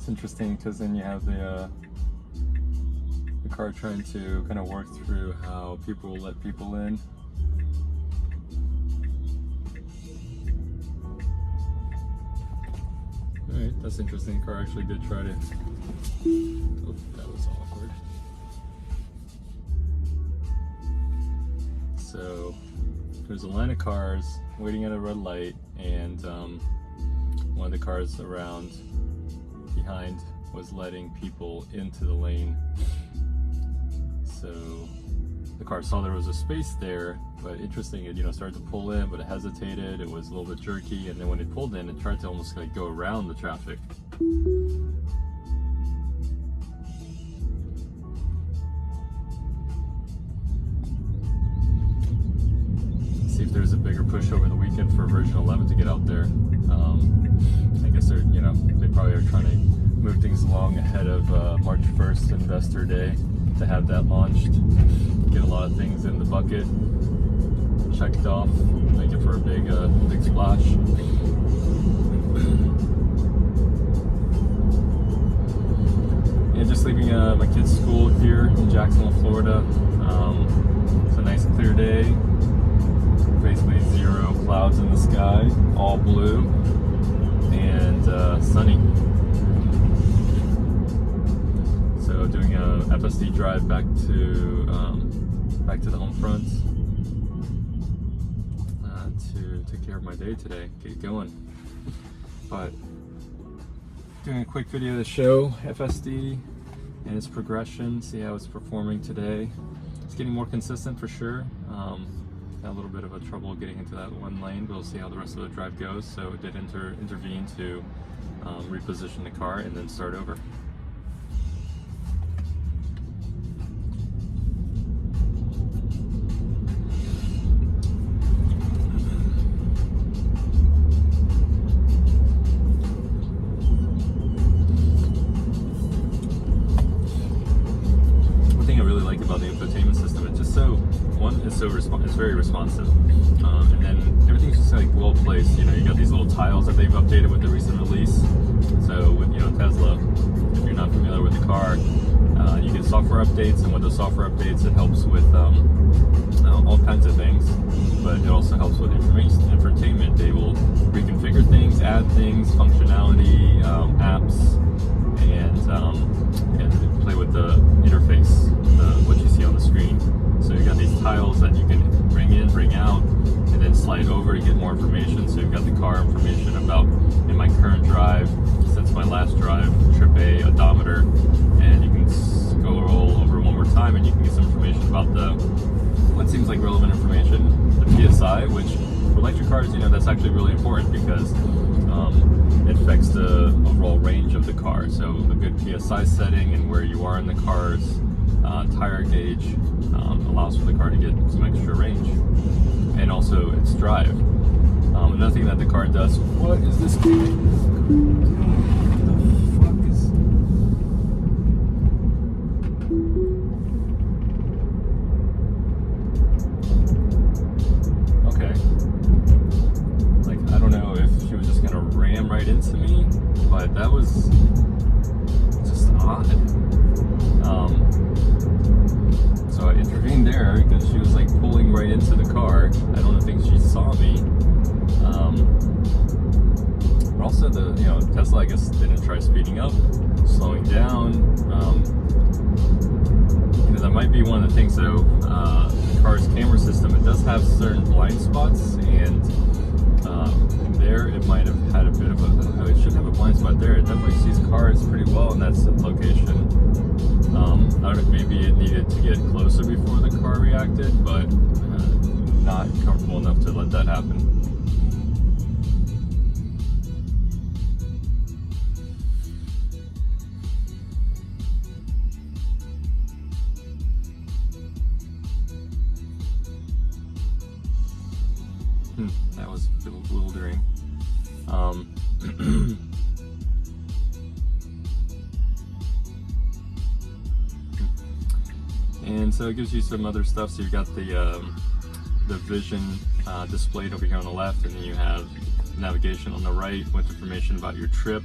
It's interesting because then you have the car trying to kind of work through how people will let people in. Alright, that's interesting. The car actually did try to... Oh, that was awkward. So, there's a line of cars waiting at a red light, and one of the cars around behind was letting people into the lane. So the car saw there was a space there, but interesting, it started to pull in, but it hesitated, it was a little bit jerky, and then when it pulled in, it tried to almost like go around the traffic. See if there's a bigger push over the weekend for version 11 to get out there. I guess they're, they probably are trying to move things along ahead of March 1st Investor Day to have that launched. Get a lot of things in the bucket checked off, make it for a big splash. And just leaving my kids' school here in Jacksonville, Florida. It's a nice clear day. Basically 0 clouds in the sky, all blue, and sunny. So doing a FSD drive back to the home front to take care of my day today, get it going. But doing a quick video to show FSD and its progression, see how it's performing today. It's getting more consistent for sure. Had a little bit of a trouble getting into that one lane, but we'll see how the rest of the drive goes. So it did intervene to reposition the car and then start over. One thing I really like about the infotainment system, it's just it's very responsive, and then everything's just like well placed. You got these little tiles that they've updated with the recent release. So with Tesla, if you're not familiar with the car, you get software updates, and with those software updates, it helps with all kinds of things. But it also helps with infotainment. They will reconfigure things, add things, functionality, apps, and play with the interface, what you see on the screen. So you've got these tiles that you can bring in, bring out, and then slide over to get more information. So you've got the car information about, in my current drive, since my last drive, trip A, odometer, and you can scroll over one more time and you can get some information about what seems like relevant information, the PSI, which for electric cars, that's actually really important because it affects the overall range of the car. So a good PSI setting and where you are in the car's tire gauge allows for the car to get some extra range, and also its drive. Another thing that the car does. What is this doing? What the fuck is? Okay. Like, I don't know if she was just gonna ram right into me, but that was just odd. So I intervened there because she was like pulling right into the car. I don't think she saw me. But also Tesla, I guess, didn't try speeding up, slowing down. That might be one of the things though. The car's camera system, it does have certain blind spots, and there it might have had a bit of it should have a blind spot there. It definitely sees cars pretty well in that location. I don't know if maybe it needed to get closer before the car reacted, but not comfortable enough to let that happen. That was a little bewildering. And so it gives you some other stuff. So you've got the vision displayed over here on the left, and then you have navigation on the right with information about your trip,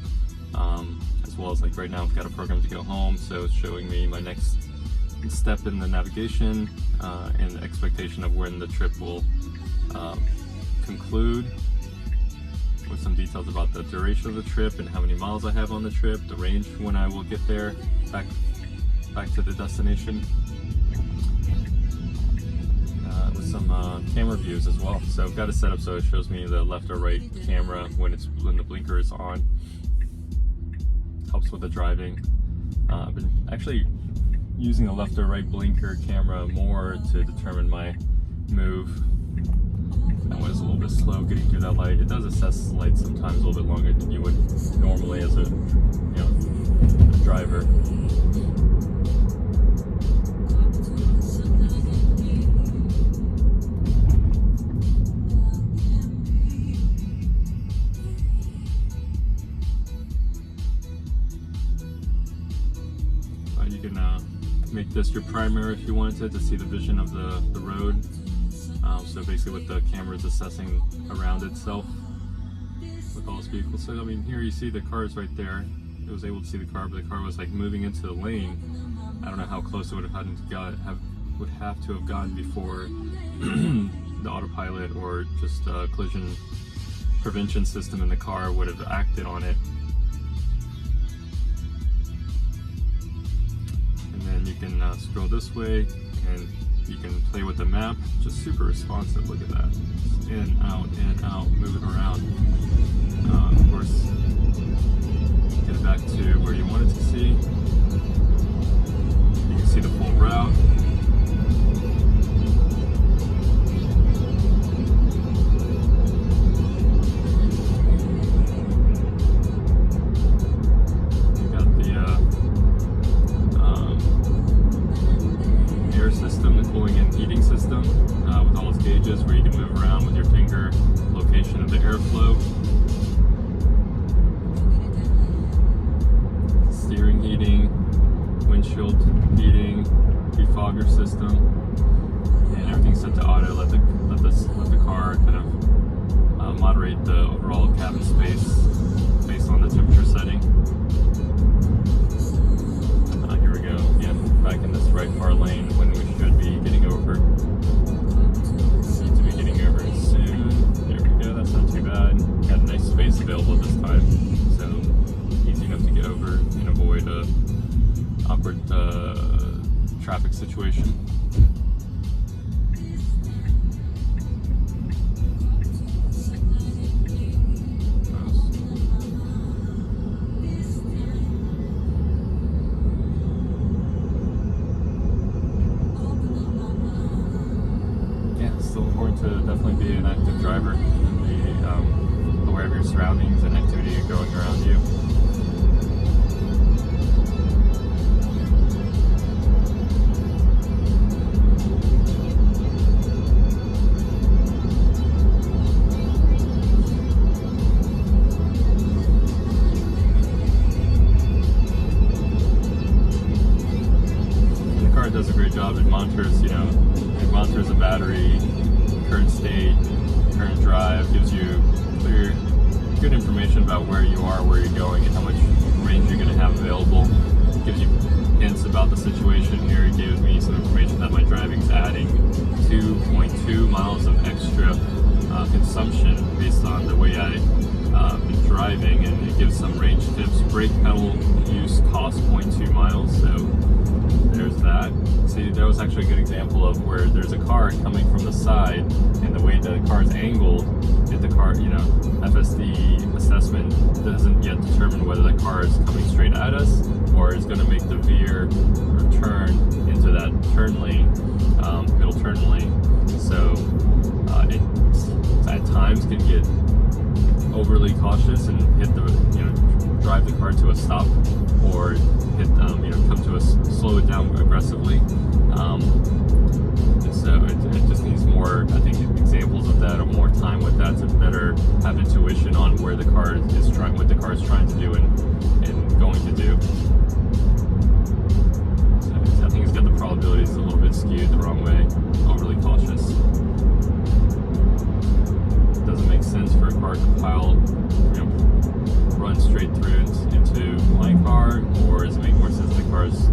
as as well as like right now I've got a program to go home, so it's showing me my next step in the navigation and the expectation of when the trip will conclude, with some details about the duration of the trip and how many miles I have on the trip, the range when I will get there, back to the destination, with some camera views as well. So I've got it set up so it shows me the left or right camera when the blinker is on. Helps with the driving. I've been actually using the left or right blinker camera more to determine my move. That was a little bit slow getting through that light. It does assess light sometimes a little bit longer than you would normally as a driver. You can make this your primary if you wanted to see the vision of the road. So basically what the camera is assessing around itself with all those vehicles. So I mean, here you see the cars right there. It was able to see the car, but the car was like moving into the lane. I don't know how close it would have to have gone before the autopilot or just collision prevention system in the car would have acted on it. And then you can scroll this way and you can play with the map, just super responsive. Look at that. In, out, move it around. Of course, get it back to where you want it to see. You can see the full route. Where you can move around with your finger, location of the airflow, steering heating, windshield heating, defogger system, and everything's set to auto. Let the car kind of moderate the overall cabin space based on the temperature setting. Here we go. Again, back in this right far lane when we should be getting over. That's not too bad. Got a nice space available this time, so easy enough to get over and avoid a awkward traffic situation. Yeah, it's still important to definitely be an active driver. Aware of your surroundings and activity going around you. And the car does a great job. It monitors, it monitors the battery, current state, current drive, gives you good information about where you are, where you're going, and how much range you're going to have available. It gives you hints about the situation here. It gives me some information that my driving is adding 2.2 miles of extra consumption based on the way I've been driving, and it gives some range tips. Brake pedal use costs 0.2 miles, so there's that. See, that was actually a good example of where there's a car coming from the side, and the way the car is angled, if the car, FSD assessment doesn't yet determine whether the car is coming straight at us or is going to make the veer or turn into that turn lane, middle turn lane. So it at times can get overly cautious and hit drive the car to a stop, or hit come to a slow it down aggressively. So it just needs more, I think, examples of that, or more time with that to better have intuition on where the car is trying, what the car is trying to do and going to do. So I think it's got the probabilities a little bit skewed the wrong way, overly cautious. It doesn't make sense for a car to pile run straight through into flying car, or does it make more sense the car's,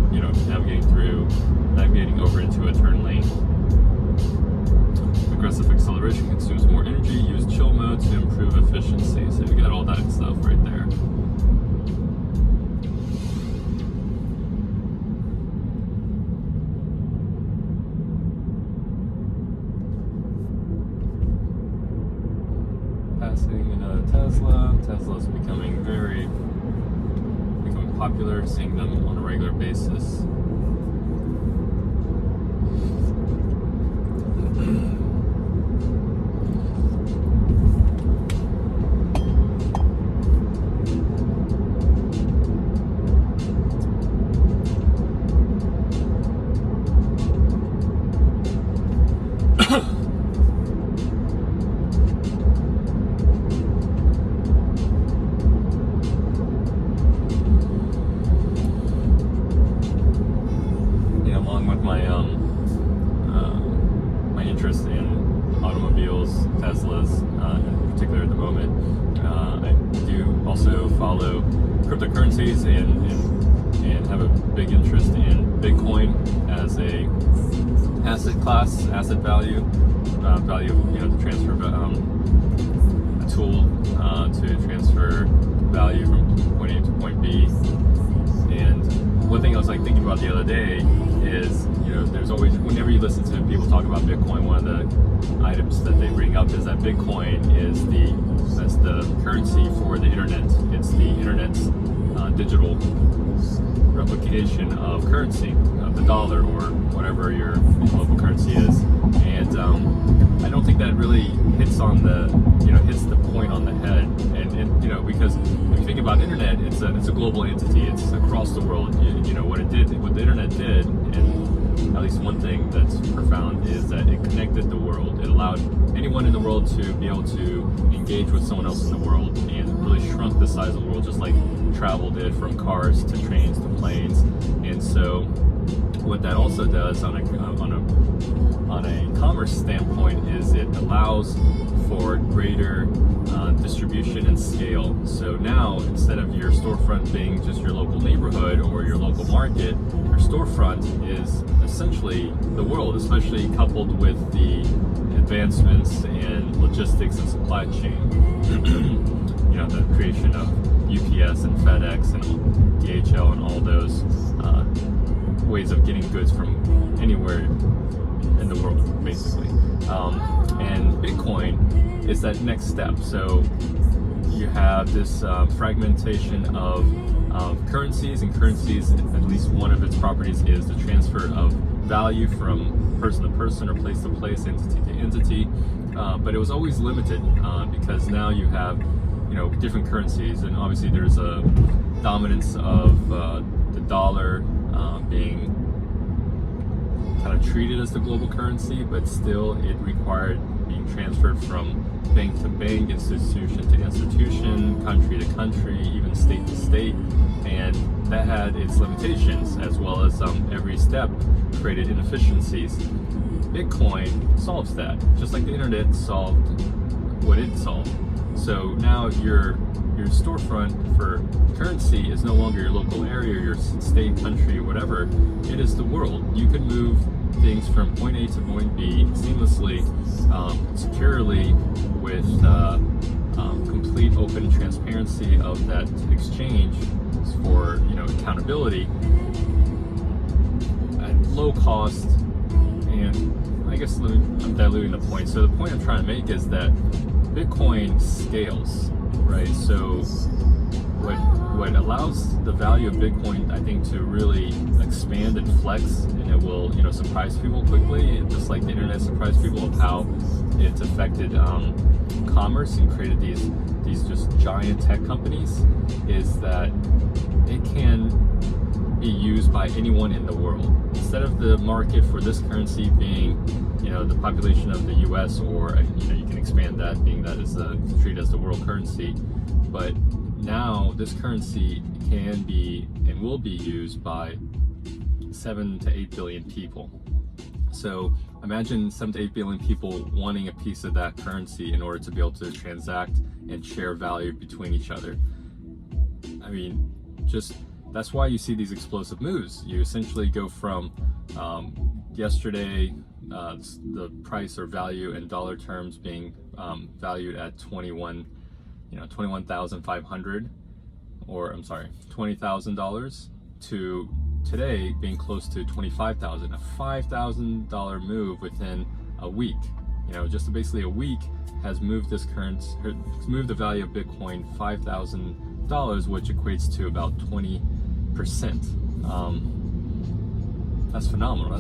navigating over into a turn lane? Aggressive acceleration consumes more energy. Use chill mode to improve efficiency. So you got all that stuff right there. Passing another Tesla. Tesla's becoming popular, seeing them on a regular basis. Along with my interest in automobiles, Teslas in particular at the moment, I do also follow cryptocurrencies and have a big interest in Bitcoin as a asset class, asset value, to transfer a tool to transfer value from point A to point B. And one thing I was thinking about the other day is, there's always, whenever you listen to people talk about Bitcoin, one of the items that they bring up is that Bitcoin is the currency for the internet. It's the internet's digital replication of currency, of the dollar or whatever your local currency is. And I don't think that really hits the point on the head. And because if you think about internet, it's a global entity. It's across the world. What the internet did, and at least one thing that's profound, is that it connected the world. It allowed anyone in the world to be able to engage with someone else in the world, and really shrunk the size of the world, just like travel did, from cars to trains to planes. And so what that also does on a commerce standpoint is it allows for greater distribution and scale. So now, instead of your storefront being just your local neighborhood or your local market, your storefront is essentially the world, especially coupled with the advancements in logistics and supply chain. The creation of UPS and FedEx and DHL and all those ways of getting goods from anywhere in the world, basically. And Bitcoin is that next step. So you have this fragmentation of currencies, and currencies, at least one of its properties is the transfer of value from person to person or place to place, entity to entity. But it was always limited because now you have different currencies, and obviously there's a dominance of the dollar being kind of treated as the global currency, but still it required being transferred from bank to bank, institution to institution, country to country, even state to state, and that had its limitations, as well as every step created inefficiencies. Bitcoin solves that, just like the internet solved what it solved. So now your storefront for currency is no longer your local area, your state, country, whatever. It is the world. You can move things from point A to point B seamlessly, securely, with complete open transparency of that exchange for accountability at low cost. And I guess I'm diluting the point. So the point I'm trying to make is that Bitcoin scales, right? So what allows the value of Bitcoin, I think, to really expand and flex, and it will surprise people quickly, just like the internet surprised people of how it's affected commerce and created these just giant tech companies, is that it can be used by anyone in the world. Instead of the market for this currency being the population of the US, or you can expand that, being that it's treated as the world currency, but now this currency can be and will be used by 7 to 8 billion people. So imagine 7 to 8 billion people wanting a piece of that currency in order to be able to transact and share value between each other. I mean, just that's why you see these explosive moves. You essentially go from yesterday, the price or value in dollar terms being valued at 21,500, or I'm sorry, $20,000, to today being close to 25,000. A $5,000 move within a week. Just basically a week has moved moved the value of Bitcoin $5,000, which equates to about 20%. That's phenomenal.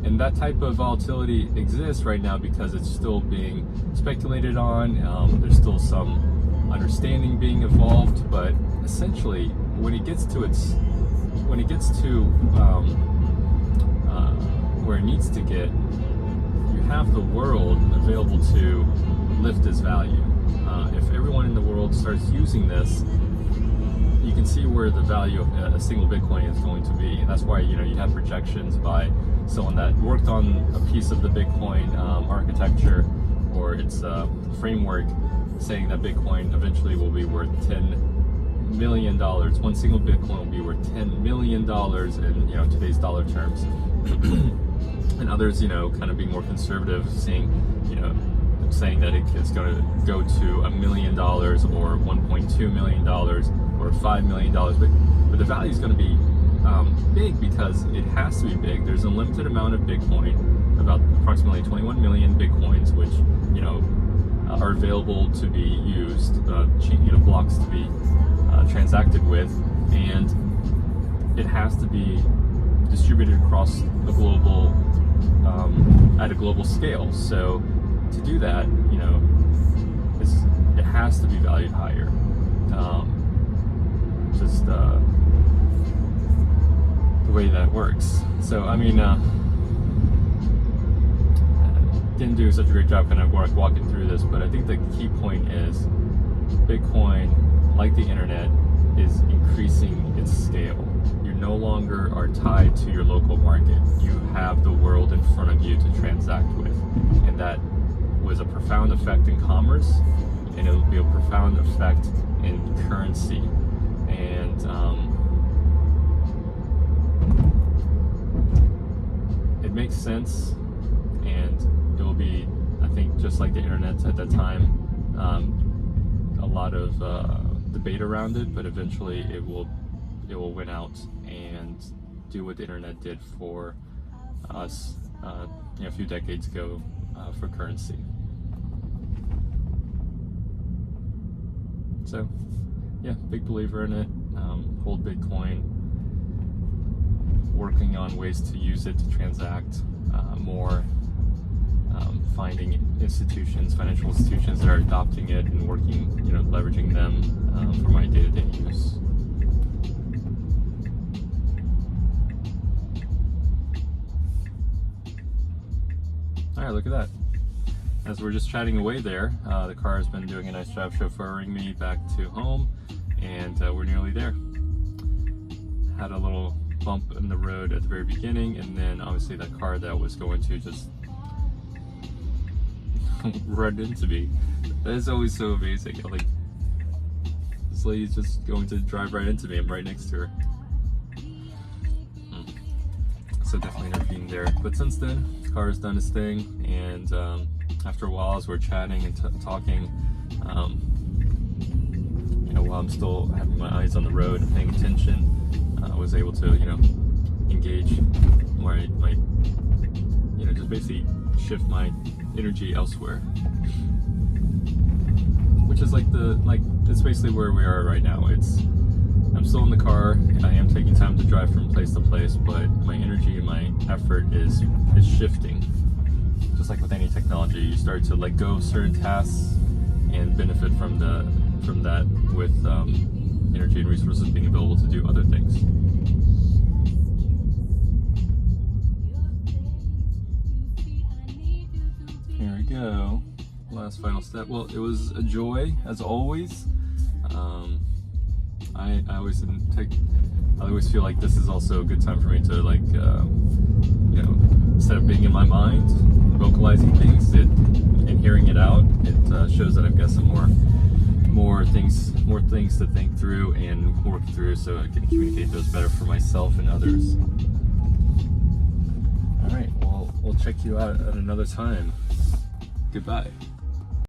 And that type of volatility exists right now because it's still being speculated on. There's still some understanding being evolved, but essentially, when it gets to where it needs to get, you have the world available to lift its value. If everyone in the world starts using this, you can see where the value of a single Bitcoin is going to be. And that's why you have projections by someone that worked on a piece of the Bitcoin architecture or its framework, saying that Bitcoin eventually will be worth $10 million. One single Bitcoin will be worth $10 million in today's dollar terms. And others, kind of being more conservative, saying that it is going to go to $1 million or $1.2 million or $5 million, but the value is going to be big because it has to be big. There's a limited amount of Bitcoin, about approximately 21 million Bitcoins, which are available to be used, blocks to be transacted with, and it has to be distributed across a global at a global scale. So to do that, it has to be valued higher. Just the way that works. So I mean, didn't do such a great job kind of walking through this, but I think the key point is Bitcoin, like the internet, is increasing its scale. You no longer are tied to your local market. You have the world in front of you to transact with, and that was a profound effect in commerce, and it will be a profound effect in currency. And it makes sense, and it will be, I think, just like the internet at that time, a lot of debate around it, but eventually it will win out and do what the internet did for us a few decades ago for currency. So yeah, big believer in it. Hold Bitcoin, working on ways to use it to transact more, finding institutions, financial institutions that are adopting it and working, leveraging them for my day-to-day use. All right, look at that. As we're just chatting away there, the car has been doing a nice job chauffeuring me back to home, and we're nearly there. Had a little bump in the road at the very beginning, and then obviously that car that was going to just run into me. That is always so amazing. Like, this lady's just going to drive right into me. I'm right next to her. So definitely intervened there. But since then, the car has done its thing, and after a while, as we're chatting and talking, while I'm still having my eyes on the road and paying attention, I was able to, engage where I might, just basically shift my energy elsewhere. Which is it's basically where we are right now. I'm still in the car. I am taking time to drive from place to place, but my energy and my effort is shifting. Just like with any technology, you start to let go of certain tasks and benefit from that with energy and resources being available to do other things. Here we go. Last final step. Well, it was a joy as always. I always feel like this is also a good time for me to instead of being in my mind, vocalizing things and hearing it out, it shows that I've got some more more things to think through and work through, so I can communicate those better for myself and others. All right, well, we'll check you out at another time. Goodbye.